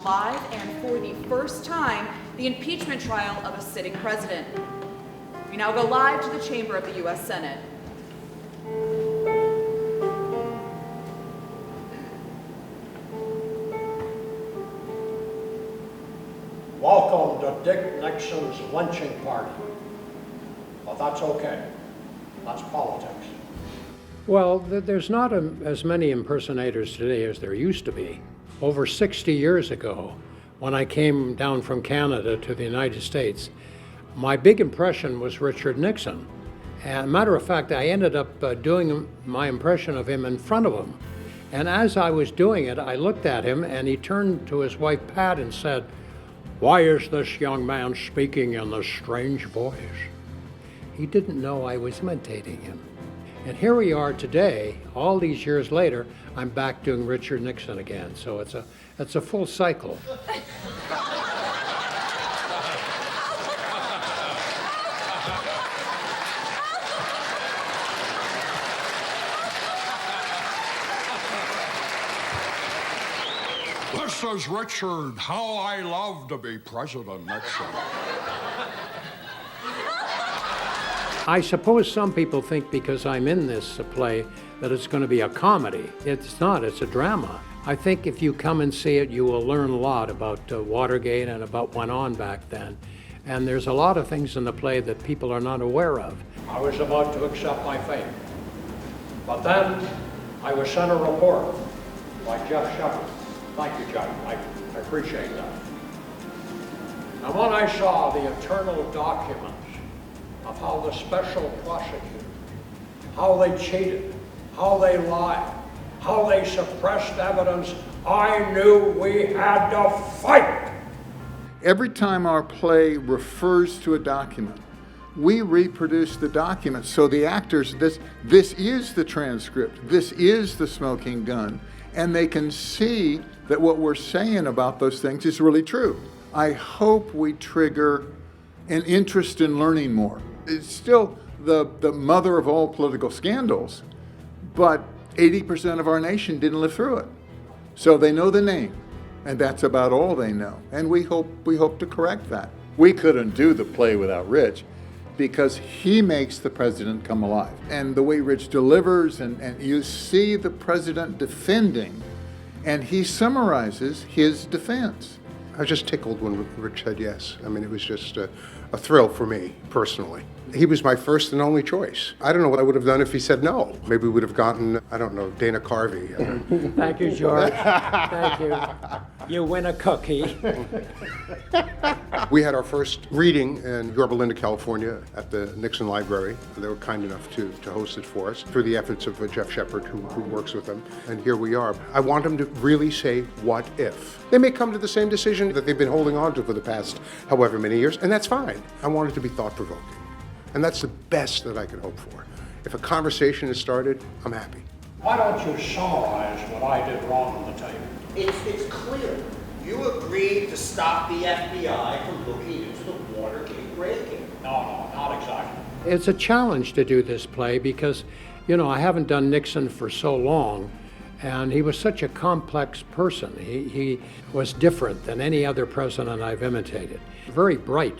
live and for the first time, the impeachment trial of a sitting president. We now go live to the chamber of the U.S. Senate. Welcome to Dick Nixon's lynching party. Well, that's okay. That's politics. Well, there's not as many impersonators today as there used to be. Over 60 years ago, when I came down from Canada to the United States, my big impression was Richard Nixon. And matter of fact, I ended up doing my impression of him in front of him. And as I was doing it, I looked at him and he turned to his wife, Pat, and said, "Why is this young man speaking in this strange voice?" He didn't know I was imitating him. And here we are today, all these years later, I'm back doing Richard Nixon again. So it's a full cycle. This is Richard. How I love to be President Nixon. I suppose some people think because I'm in this play that it's going to be a comedy. It's not, it's a drama. I think if you come and see it, you will learn a lot about Watergate and about what went on back then. And there's a lot of things in the play that people are not aware of. I was about to accept my fate. But then I was sent a report by Geoff Shepard. Thank you, Jeff. I appreciate that. And when I saw the internal documents of how the special prosecutor, how they cheated, how they lied, how they suppressed evidence, I knew we had to fight. Every time our play refers to a document, we reproduce the document. So the actors, this is the transcript, this is the smoking gun, and they can see that what we're saying about those things is really true. I hope we trigger an interest in learning more. It's still the mother of all political scandals, but 80% of our nation didn't live through it. So they know the name, and that's about all they know. And we hope to correct that. We couldn't do the play without Rich because he makes the president come alive. And the way Rich delivers, and you see the president defending, and he summarizes his defense. I was just tickled when Rich said yes. I mean, it was just a thrill for me, personally. He was my first and only choice. I don't know what I would have done if he said no. Maybe we would have gotten, I don't know, Dana Carvey. Thank you, George. Thank you. You win a cookie. We had our first reading in Yorba Linda, California at the Nixon Library. They were kind enough to host it for us through the efforts of Geoff Shepard, who works with them. And here we are. I want them to really say, what if? They may come to the same decision that they've been holding on to for the past however many years, and that's fine. I want it to be thought-provoking. And that's the best that I could hope for. If a conversation is started, I'm happy. Why don't you summarize what I did wrong on the tape? It's clear. You agreed to stop the FBI from looking into the Watergate break-in. No, not exactly. It's a challenge to do this play because, I haven't done Nixon for so long, and he was such a complex person. He was different than any other president I've imitated. Very bright,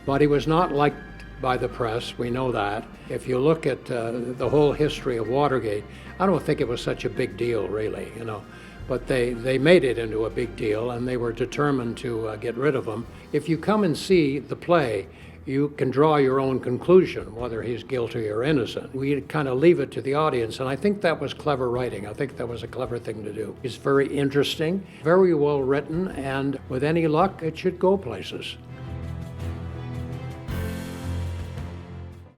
but he was not liked by the press, we know that. If you look at the whole history of Watergate, I don't think it was such a big deal, really, But they made it into a big deal, and they were determined to get rid of him. If you come and see the play, you can draw your own conclusion, whether he's guilty or innocent. We kind of leave it to the audience, and I think that was clever writing. I think that was a clever thing to do. It's very interesting, very well written, and with any luck, it should go places.